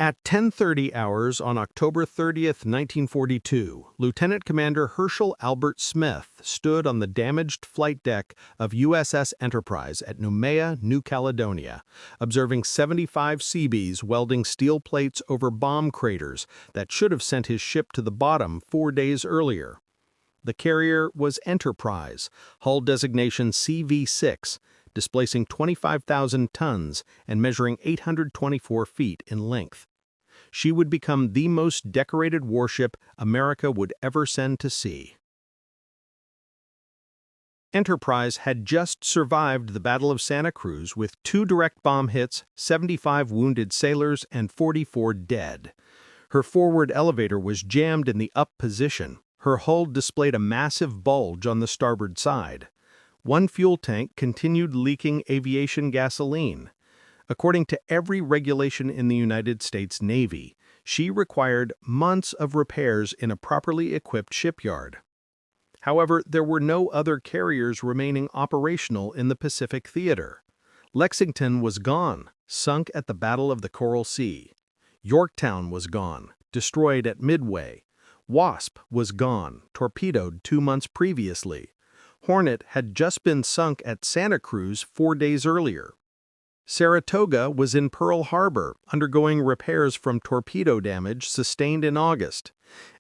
At 10:30 hours on October 30th, 1942, Lieutenant Commander Herschel Albert Smith stood on the damaged flight deck of USS Enterprise at Noumea, New Caledonia, observing 75 Seabees welding steel plates over bomb craters that should have sent his ship to the bottom 4 days earlier. The carrier was Enterprise, hull designation CV-6, displacing 25,000 tons and measuring 824 feet in length. She would become the most decorated warship America would ever send to sea. Enterprise had just survived the Battle of Santa Cruz with 2 direct bomb hits, 75 wounded sailors, and 44 dead. Her forward elevator was jammed in the up position. Her hull displayed a massive bulge on the starboard side. One fuel tank continued leaking aviation gasoline. According to every regulation in the United States Navy, she required months of repairs in a properly equipped shipyard. However, there were no other carriers remaining operational in the Pacific Theater. Lexington was gone, sunk at the Battle of the Coral Sea. Yorktown was gone, destroyed at Midway. Wasp was gone, torpedoed 2 months previously. Hornet had just been sunk at Santa Cruz 4 days earlier. Saratoga was in Pearl Harbor, undergoing repairs from torpedo damage sustained in August.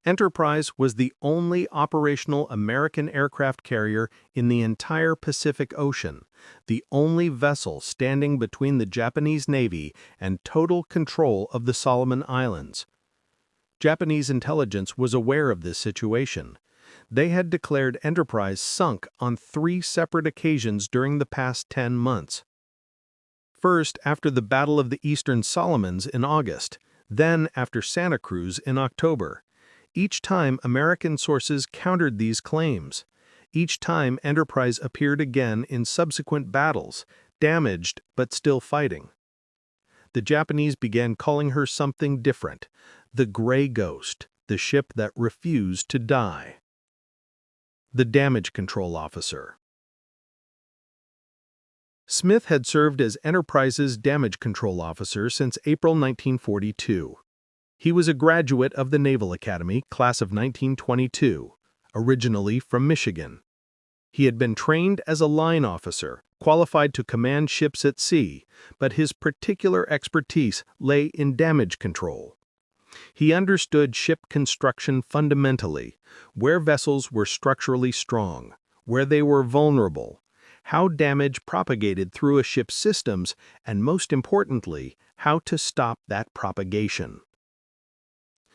Enterprise was the only operational American aircraft carrier in the entire Pacific Ocean, the only vessel standing between the Japanese Navy and total control of the Solomon Islands. Japanese intelligence was aware of this situation. They had declared Enterprise sunk on 3 separate occasions during the past 10 months. First after the Battle of the Eastern Solomons in August, then after Santa Cruz in October. Each time American sources countered these claims. Each time Enterprise appeared again in subsequent battles, damaged but still fighting. The Japanese began calling her something different, the Gray Ghost, the ship that refused to die. The Damage Control Officer. Smith had served as Enterprise's damage control officer since April 1942. He was a graduate of the Naval Academy, class of 1922, originally from Michigan. He had been trained as a line officer, qualified to command ships at sea, but his particular expertise lay in damage control. He understood ship construction fundamentally, where vessels were structurally strong, where they were vulnerable, how damage propagated through a ship's systems, and most importantly, how to stop that propagation.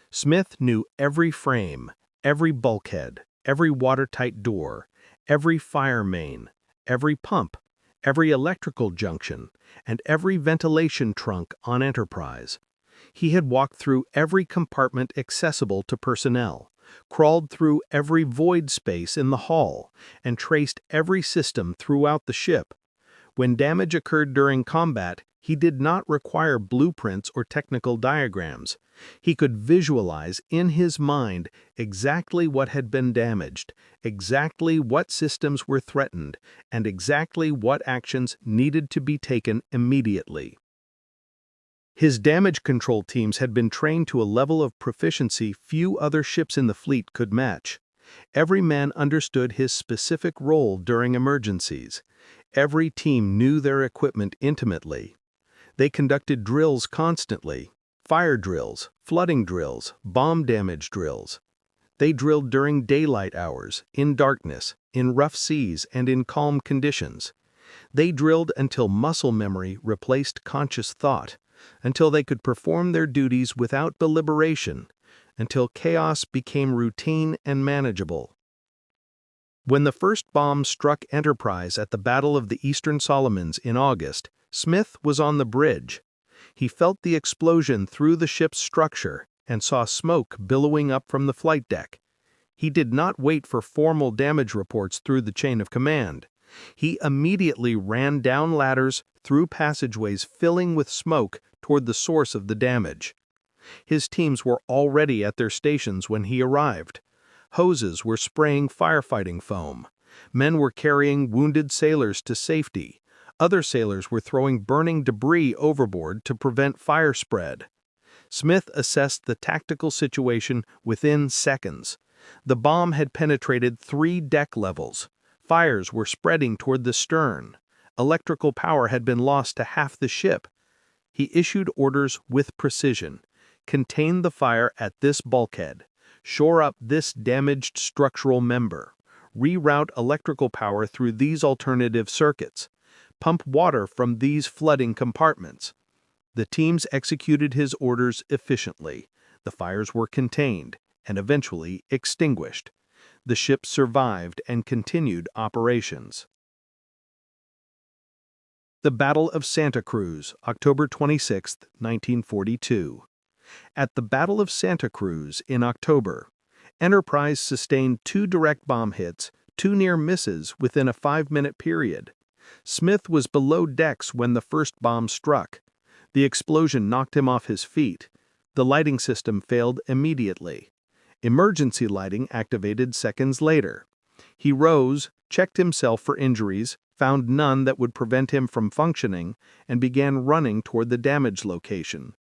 Smith knew every frame, every bulkhead, every watertight door, every fire main, every pump, every electrical junction, and every ventilation trunk on Enterprise. He had walked through every compartment accessible to personnel, crawled through every void space in the hull, and traced every system throughout the ship. When damage occurred during combat, he did not require blueprints or technical diagrams. He could visualize in his mind exactly what had been damaged, exactly what systems were threatened, and exactly what actions needed to be taken immediately. His damage control teams had been trained to a level of proficiency few other ships in the fleet could match. Every man understood his specific role during emergencies. Every team knew their equipment intimately. They conducted drills constantly: fire drills, flooding drills, bomb damage drills. They drilled during daylight hours, in darkness, in rough seas, and in calm conditions. They drilled until muscle memory replaced conscious thought, until they could perform their duties without deliberation, until chaos became routine and manageable. When the first bomb struck Enterprise at the Battle of the Eastern Solomons in August, Smith was on the bridge. He felt the explosion through the ship's structure and saw smoke billowing up from the flight deck. He did not wait for formal damage reports through the chain of command. He immediately ran down ladders, through passageways filling with smoke toward the source of the damage. His teams were already at their stations when he arrived. Hoses were spraying firefighting foam. Men were carrying wounded sailors to safety. Other sailors were throwing burning debris overboard to prevent fire spread. Smith assessed the tactical situation within seconds. The bomb had penetrated 3 deck levels. Fires were spreading toward the stern. Electrical power had been lost to half the ship. He issued orders with precision. Contain the fire at this bulkhead. Shore up this damaged structural member. Reroute electrical power through these alternative circuits. Pump water from these flooding compartments. The teams executed his orders efficiently. The fires were contained and eventually extinguished. The ship survived and continued operations. The Battle of Santa Cruz, October 26, 1942. At the Battle of Santa Cruz in October, Enterprise sustained 2 direct bomb hits, 2 near misses within a 5-minute period. Smith was below decks when the first bomb struck. The explosion knocked him off his feet. The lighting system failed immediately. Emergency lighting activated seconds later. He rose, checked himself for injuries, found none that would prevent him from functioning, and began running toward the damage location.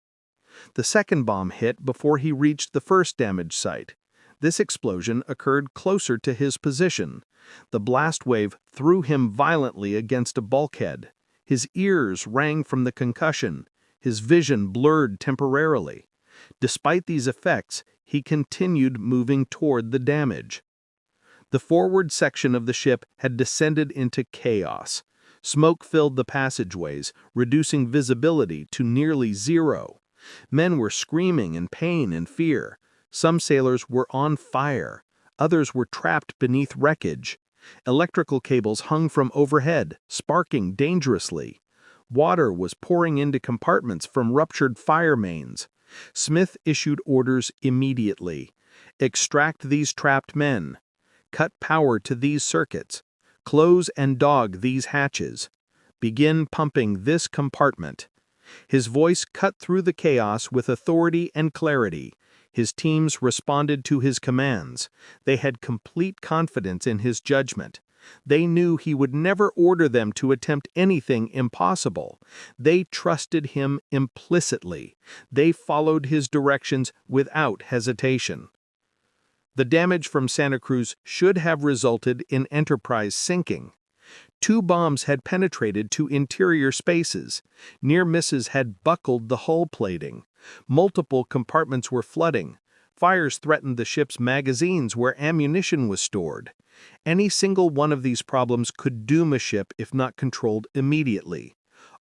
The second bomb hit before he reached the first damage site. This explosion occurred closer to his position. The blast wave threw him violently against a bulkhead. His ears rang from the concussion. His vision blurred temporarily. Despite these effects, he continued moving toward the damage. The forward section of the ship had descended into chaos. Smoke filled the passageways, reducing visibility to nearly zero. Men were screaming in pain and fear. Some sailors were on fire. Others were trapped beneath wreckage. Electrical cables hung from overhead, sparking dangerously. Water was pouring into compartments from ruptured fire mains. Smith issued orders immediately. Extract these trapped men. Cut power to these circuits. Close and dog these hatches. Begin pumping this compartment. His voice cut through the chaos with authority and clarity. His teams responded to his commands. They had complete confidence in his judgment. They knew he would never order them to attempt anything impossible. They trusted him implicitly. They followed his directions without hesitation. The damage from Santa Cruz should have resulted in Enterprise sinking. 2 bombs had penetrated to interior spaces. Near misses had buckled the hull plating. Multiple compartments were flooding. Fires threatened the ship's magazines where ammunition was stored. Any single one of these problems could doom a ship if not controlled immediately.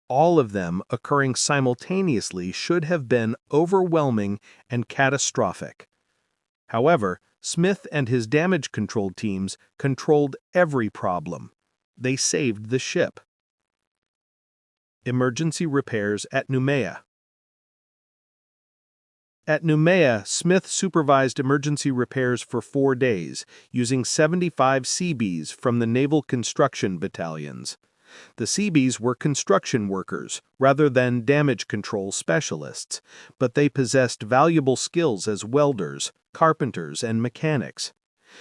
All of them occurring simultaneously should have been overwhelming and catastrophic. However, Smith and his damage control teams controlled every problem. They saved the ship. Emergency repairs at Noumea. At Noumea, Smith supervised emergency repairs for 4 days, using 75 Seabees from the Naval Construction Battalions. The Seabees were construction workers, rather than damage control specialists, but they possessed valuable skills as welders, carpenters, and mechanics.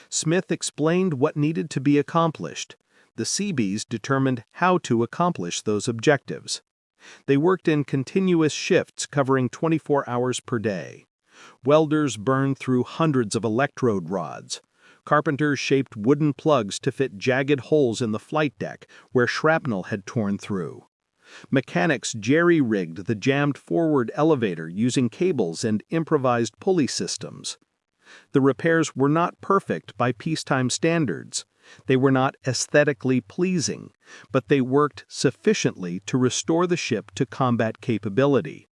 Smith explained what needed to be accomplished. The Seabees determined how to accomplish those objectives. They worked in continuous shifts covering 24 hours per day. Welders burned through hundreds of electrode rods. Carpenters shaped wooden plugs to fit jagged holes in the flight deck where shrapnel had torn through. Mechanics jerry-rigged the jammed forward elevator using cables and improvised pulley systems. The repairs were not perfect by peacetime standards. They were not aesthetically pleasing, but they worked sufficiently to restore the ship to combat capability.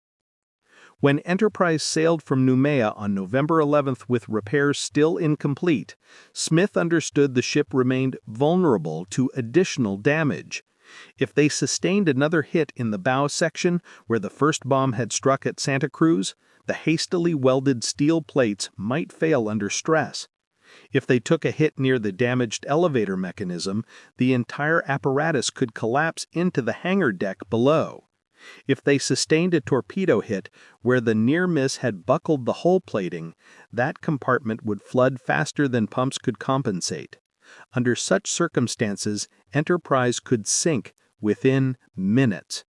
When Enterprise sailed from Noumea on November 11th with repairs still incomplete, Smith understood the ship remained vulnerable to additional damage. If they sustained another hit in the bow section where the first bomb had struck at Santa Cruz, the hastily welded steel plates might fail under stress. If they took a hit near the damaged elevator mechanism, the entire apparatus could collapse into the hangar deck below. If they sustained a torpedo hit where the near miss had buckled the hull plating, that compartment would flood faster than pumps could compensate. Under such circumstances, Enterprise could sink within minutes.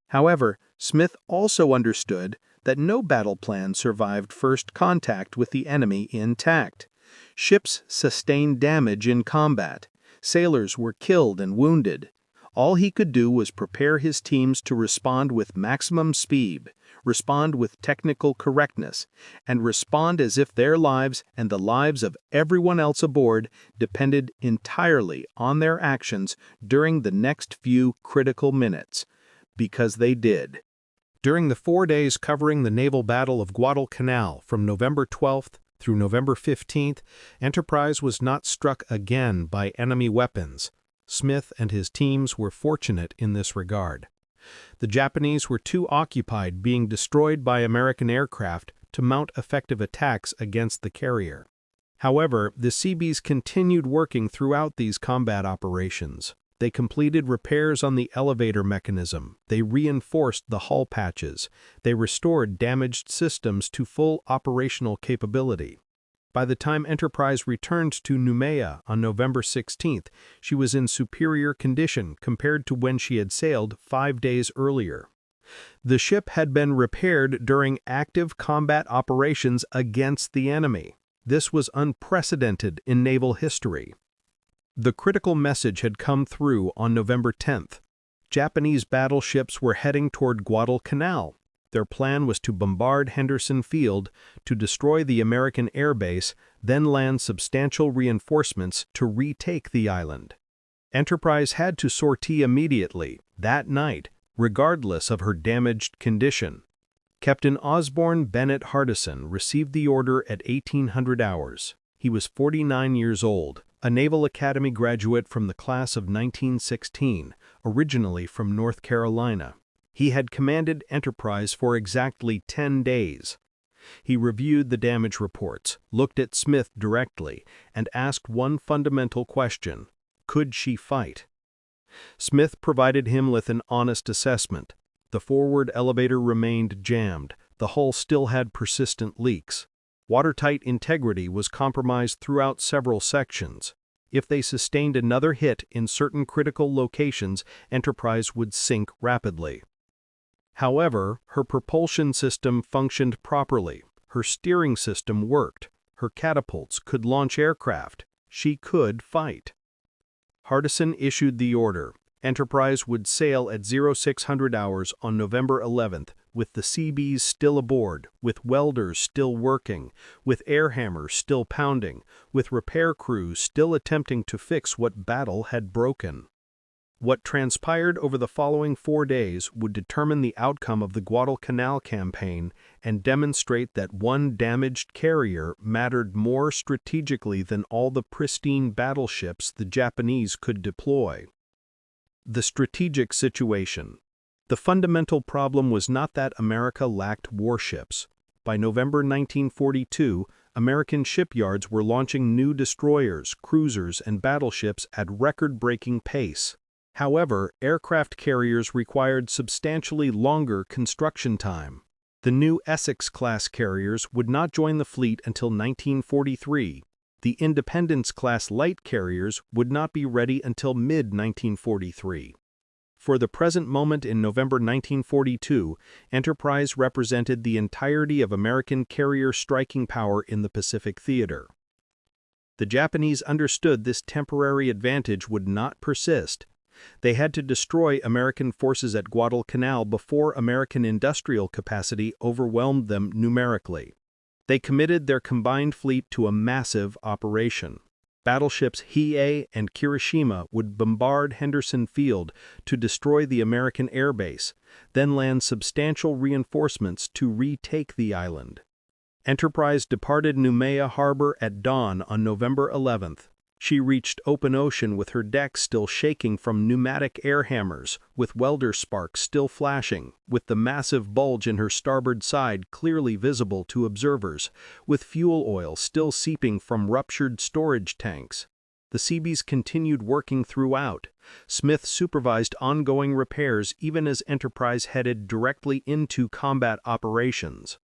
However, Smith also understood that no battle plan survived first contact with the enemy intact. Ships sustained damage in combat. Sailors were killed and wounded. All he could do was prepare his teams to respond with maximum speed, respond with technical correctness, and respond as if their lives and the lives of everyone else aboard depended entirely on their actions during the next few critical minutes. Because they did. During the 4 days covering the naval battle of Guadalcanal from November 12th through November 15th, Enterprise was not struck again by enemy weapons. Smith and his teams were fortunate in this regard. The Japanese were too occupied being destroyed by American aircraft to mount effective attacks against the carrier. However, the Seabees continued working throughout these combat operations. They completed repairs on the elevator mechanism, they reinforced the hull patches, they restored damaged systems to full operational capability. By the time Enterprise returned to Noumea on November 16th, she was in superior condition compared to when she had sailed 5 days earlier. The ship had been repaired during active combat operations against the enemy. This was unprecedented in naval history. The critical message had come through on November 10th. Japanese battleships were heading toward Guadalcanal. Their plan was to bombard Henderson Field, to destroy the American airbase, then land substantial reinforcements to retake the island. Enterprise had to sortie immediately, that night, regardless of her damaged condition. Captain Osborne Bennett Hardison received the order at 1800 hours. He was 49 years old, a Naval Academy graduate from the class of 1916, originally from North Carolina. He had commanded Enterprise for exactly 10 days. He reviewed the damage reports, looked at Smith directly, and asked one fundamental question: could she fight? Smith provided him with an honest assessment. The forward elevator remained jammed. The hull still had persistent leaks. Watertight integrity was compromised throughout several sections. If they sustained another hit in certain critical locations, Enterprise would sink rapidly. However, her propulsion system functioned properly. Her steering system worked. Her catapults could launch aircraft. She could fight. Hardison issued the order. Enterprise would sail at 0600 hours on November 11th, with the Seabees still aboard, with welders still working, with air hammers still pounding, with repair crews still attempting to fix what battle had broken. What transpired over the following 4 days would determine the outcome of the Guadalcanal campaign and demonstrate that one damaged carrier mattered more strategically than all the pristine battleships the Japanese could deploy. The strategic situation. The fundamental problem was not that America lacked warships. By November 1942, American shipyards were launching new destroyers, cruisers, and battleships at record-breaking pace. However, aircraft carriers required substantially longer construction time. The new Essex-class carriers would not join the fleet until 1943. The Independence-class light carriers would not be ready until mid-1943. For the present moment in November 1942, Enterprise represented the entirety of American carrier striking power in the Pacific theater. The Japanese understood this temporary advantage would not persist. They had to destroy American forces at Guadalcanal before American industrial capacity overwhelmed them numerically. They committed their combined fleet to a massive operation. Battleships Hiei and Kirishima would bombard Henderson Field to destroy the American airbase, then land substantial reinforcements to retake the island. Enterprise departed Noumea Harbor at dawn on November 11th. She reached open ocean with her decks still shaking from pneumatic air hammers, with welder sparks still flashing, with the massive bulge in her starboard side clearly visible to observers, with fuel oil still seeping from ruptured storage tanks. The Seabees continued working throughout. Smith supervised ongoing repairs even as Enterprise headed directly into combat operations.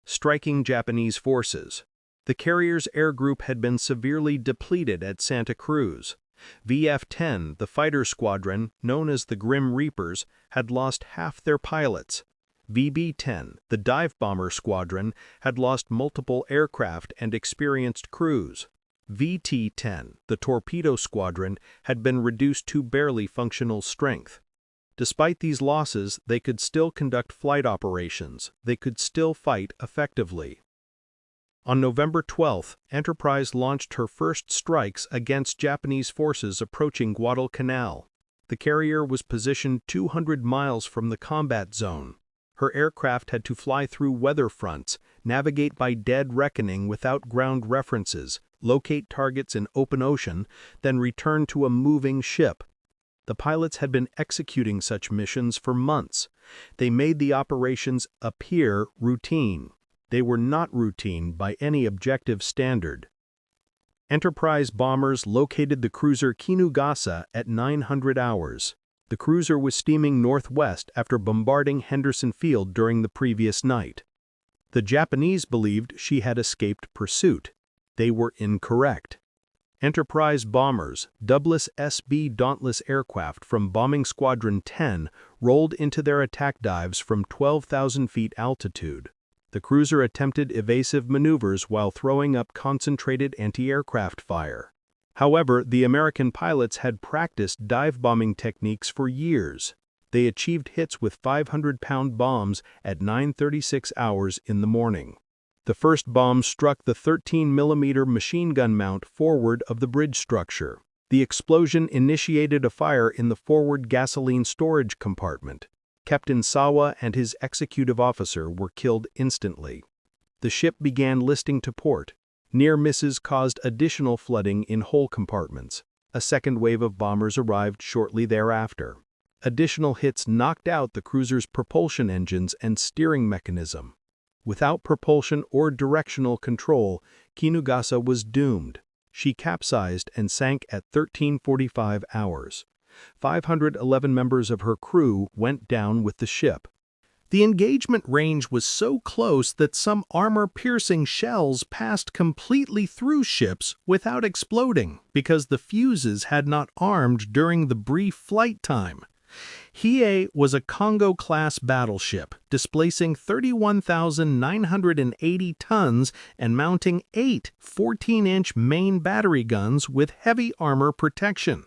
Striking Japanese forces. The carrier's air group had been severely depleted at Santa Cruz. VF-10, the fighter squadron, known as the Grim Reapers, had lost half their pilots. VB-10, the dive bomber squadron, had lost multiple aircraft and experienced crews. VT-10, the torpedo squadron, had been reduced to barely functional strength. Despite these losses, they could still conduct flight operations. They could still fight effectively. On November 12, Enterprise launched her first strikes against Japanese forces approaching Guadalcanal. The carrier was positioned 200 miles from the combat zone. Her aircraft had to fly through weather fronts, navigate by dead reckoning without ground references, locate targets in open ocean, then return to a moving ship. The pilots had been executing such missions for months. They made the operations appear routine. They were not routine by any objective standard. Enterprise bombers located the cruiser Kinugasa at 900 hours. The cruiser was steaming northwest after bombarding Henderson Field during the previous night. The Japanese believed she had escaped pursuit. They were incorrect. Enterprise bombers, Douglas SB Dauntless aircraft from Bombing Squadron 10, rolled into their attack dives from 12,000 feet altitude. The cruiser attempted evasive maneuvers while throwing up concentrated anti-aircraft fire. However, the American pilots had practiced dive bombing techniques for years. They achieved hits with 500-pound bombs at 9:36 hours in the morning. The first bomb struck the 13mm machine gun mount forward of the bridge structure. The explosion initiated a fire in the forward gasoline storage compartment. Captain Sawa and his executive officer were killed instantly. The ship began listing to port. Near misses caused additional flooding in hull compartments. A second wave of bombers arrived shortly thereafter. Additional hits knocked out the cruiser's propulsion engines and steering mechanism. Without propulsion or directional control, Kinugasa was doomed. She capsized and sank at 13:45 hours. 511 members of her crew went down with the ship. The engagement range was so close that some armor-piercing shells passed completely through ships without exploding because the fuses had not armed during the brief flight time. Hiei was a Congo-class battleship, displacing 31,980 tons and mounting 8 14-inch main battery guns with heavy armor protection.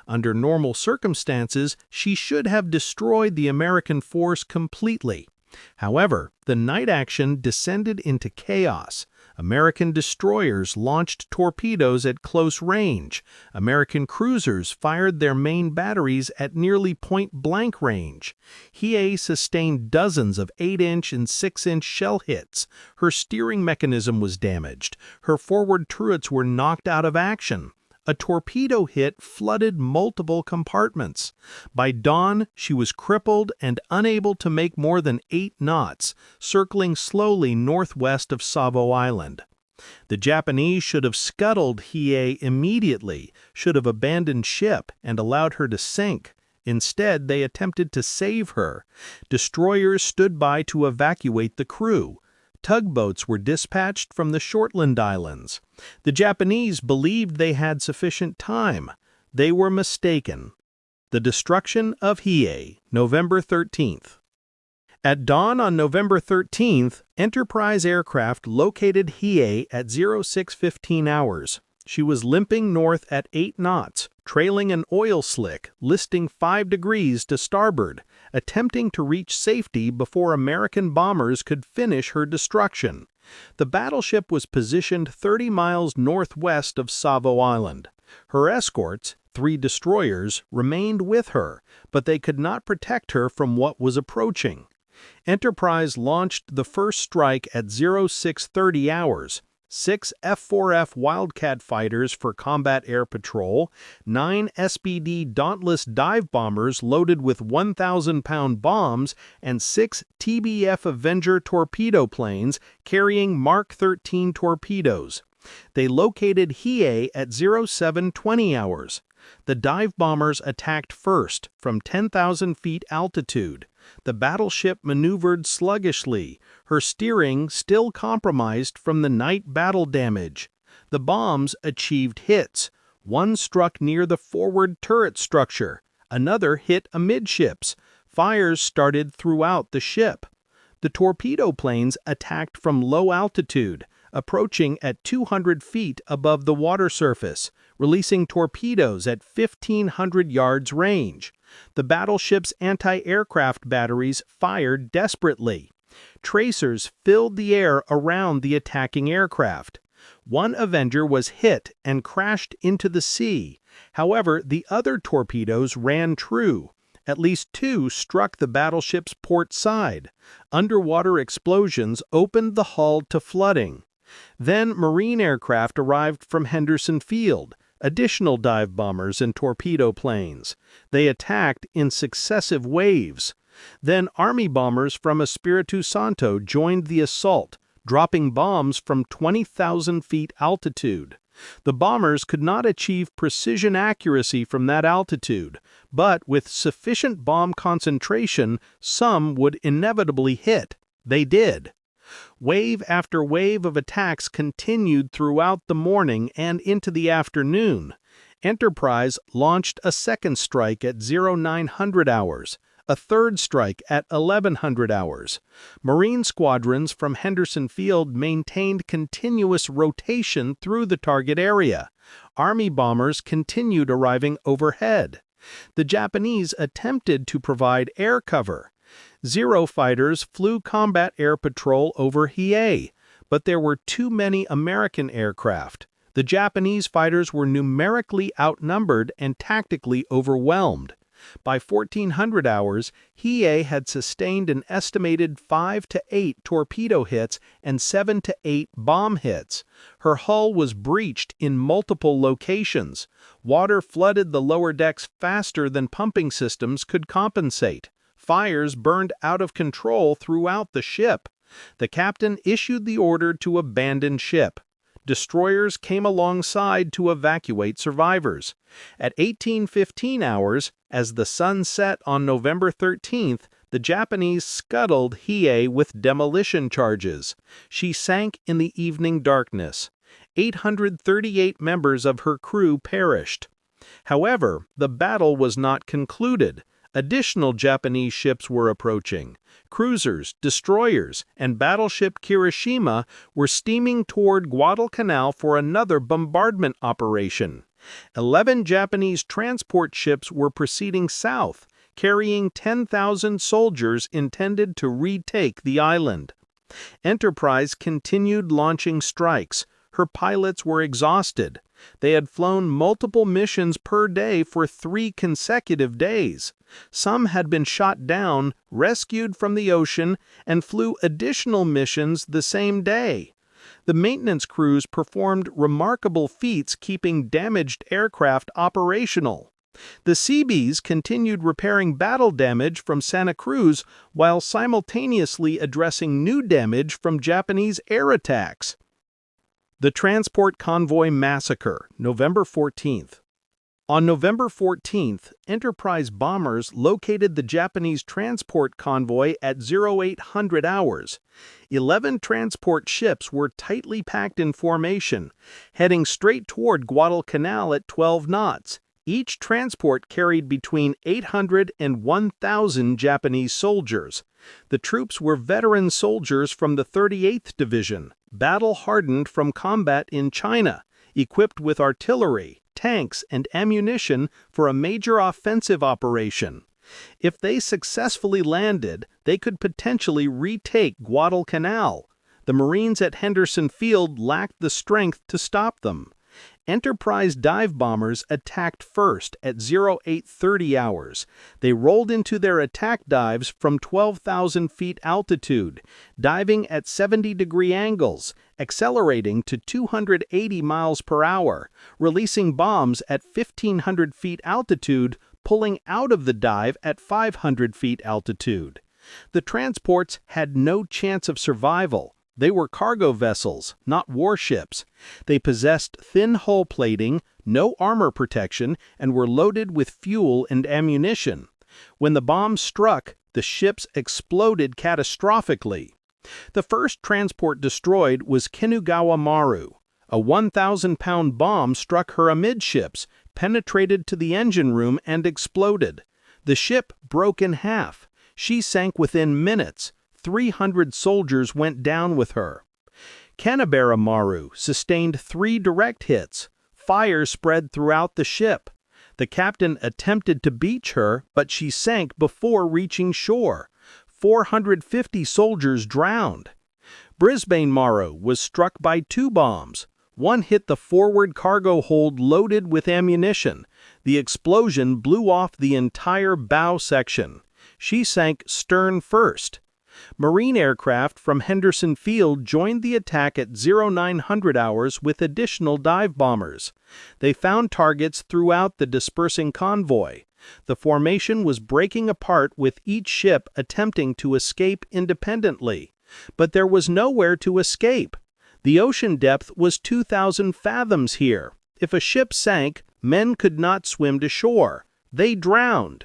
Under normal circumstances, she should have destroyed the American force completely. However, the night action descended into chaos. American destroyers launched torpedoes at close range. American cruisers fired their main batteries at nearly point-blank range. Hiei sustained dozens of 8-inch and 6-inch shell hits. Her steering mechanism was damaged. Her forward turrets were knocked out of action. A torpedo hit flooded multiple compartments. By dawn, she was crippled and unable to make more than 8 knots, circling slowly northwest of Savo Island. The Japanese should have scuttled Hiei immediately, should have abandoned ship and allowed her to sink. Instead, they attempted to save her. Destroyers stood by to evacuate the crew. Tugboats were dispatched from the Shortland Islands. The Japanese believed they had sufficient time. They were mistaken. The destruction of Hiei, November 13th. At dawn on November 13th, Enterprise aircraft located Hiei at 06:15 hours. She was limping north at 8 knots, trailing an oil slick, listing 5 degrees to starboard, attempting to reach safety before American bombers could finish her destruction. The battleship was positioned 30 miles northwest of Savo Island. Her escorts, 3 destroyers, remained with her, but they could not protect her from what was approaching. Enterprise launched the first strike at 06:30 hours. 6 F-4F Wildcat fighters for combat air patrol, 9 SBD Dauntless dive bombers loaded with 1,000-pound bombs, and 6 TBF Avenger torpedo planes carrying Mark 13 torpedoes. They located Hiei at 07:20 hours. The dive bombers attacked first from 10,000 feet altitude. The battleship maneuvered sluggishly, her steering still compromised from the night battle damage. The bombs achieved hits. One struck near the forward turret structure. Another hit amidships. Fires started throughout the ship. The torpedo planes attacked from low altitude, approaching at 200 feet above the water surface, releasing torpedoes at 1,500 yards range. The battleship's anti-aircraft batteries fired desperately. Tracers filled the air around the attacking aircraft. One Avenger was hit and crashed into the sea. However, the other torpedoes ran true. At least 2 struck the battleship's port side. Underwater explosions opened the hull to flooding. Then Marine aircraft arrived from Henderson Field, additional dive bombers and torpedo planes. They attacked in successive waves. Then Army bombers from Espiritu Santo joined the assault, dropping bombs from 20,000 feet altitude. The bombers could not achieve precision accuracy from that altitude, but with sufficient bomb concentration, some would inevitably hit. They did. Wave after wave of attacks continued throughout the morning and into the afternoon. Enterprise launched a second strike at 0900 hours, a third strike at 1100 hours. Marine squadrons from Henderson Field maintained continuous rotation through the target area. Army bombers continued arriving overhead. The Japanese attempted to provide air cover. Zero fighters flew combat air patrol over Hiei, but there were too many American aircraft. The Japanese fighters were numerically outnumbered and tactically overwhelmed. By 1400 hours, Hiei had sustained an estimated 5 to 8 torpedo hits and 7 to 8 bomb hits. Her hull was breached in multiple locations. Water flooded the lower decks faster than pumping systems could compensate. Fires burned out of control throughout the ship. The captain issued the order to abandon ship. Destroyers came alongside to evacuate survivors. At 1815 hours, as the sun set on November 13th, the Japanese scuttled Hiei with demolition charges. She sank in the evening darkness. 838 members of her crew perished. However, the battle was not concluded. Additional Japanese ships were approaching. Cruisers, destroyers, and battleship Kirishima were steaming toward Guadalcanal for another bombardment operation. 11 Japanese transport ships were proceeding south, carrying 10,000 soldiers intended to retake the island. Enterprise continued launching strikes. Her pilots were exhausted. They had flown multiple missions per day for 3 consecutive days. Some had been shot down, rescued from the ocean, and flew additional missions the same day. The maintenance crews performed remarkable feats keeping damaged aircraft operational. The Seabees continued repairing battle damage from Santa Cruz while simultaneously addressing new damage from Japanese air attacks. The Transport Convoy Massacre, November 14th. On November 14th, Enterprise bombers located the Japanese transport convoy at 0800 hours. 11 transport ships were tightly packed in formation, heading straight toward Guadalcanal at 12 knots. Each transport carried between 800 and 1,000 Japanese soldiers. The troops were veteran soldiers from the 38th Division, battle-hardened from combat in China, equipped with artillery, tanks, and ammunition for a major offensive operation. If they successfully landed, they could potentially retake Guadalcanal. The Marines at Henderson Field lacked the strength to stop them. Enterprise dive bombers attacked first at 0830 hours. They rolled into their attack dives from 12,000 feet altitude, diving at 70-degree angles, accelerating to 280 miles per hour, releasing bombs at 1,500 feet altitude, pulling out of the dive at 500 feet altitude. The transports had no chance of survival. They were cargo vessels, not warships. They possessed thin hull plating, no armor protection, and were loaded with fuel and ammunition. When the bombs struck, the ships exploded catastrophically. The first transport destroyed was Kinugawa Maru. A 1,000-pound bomb struck her amidships, penetrated to the engine room, and exploded. The ship broke in half. She sank within minutes. 300 soldiers went down with her. Canberra Maru sustained 3 direct hits. Fire spread throughout the ship. The captain attempted to beach her, but she sank before reaching shore. 450 soldiers drowned. Brisbane Maru was struck by 2 bombs. One hit the forward cargo hold loaded with ammunition. The explosion blew off the entire bow section. She sank stern first. Marine aircraft from Henderson Field joined the attack at 0900 hours with additional dive bombers. They found targets throughout the dispersing convoy. The formation was breaking apart with each ship attempting to escape independently. But there was nowhere to escape. The ocean depth was 2,000 fathoms here. If a ship sank, men could not swim to shore. They drowned.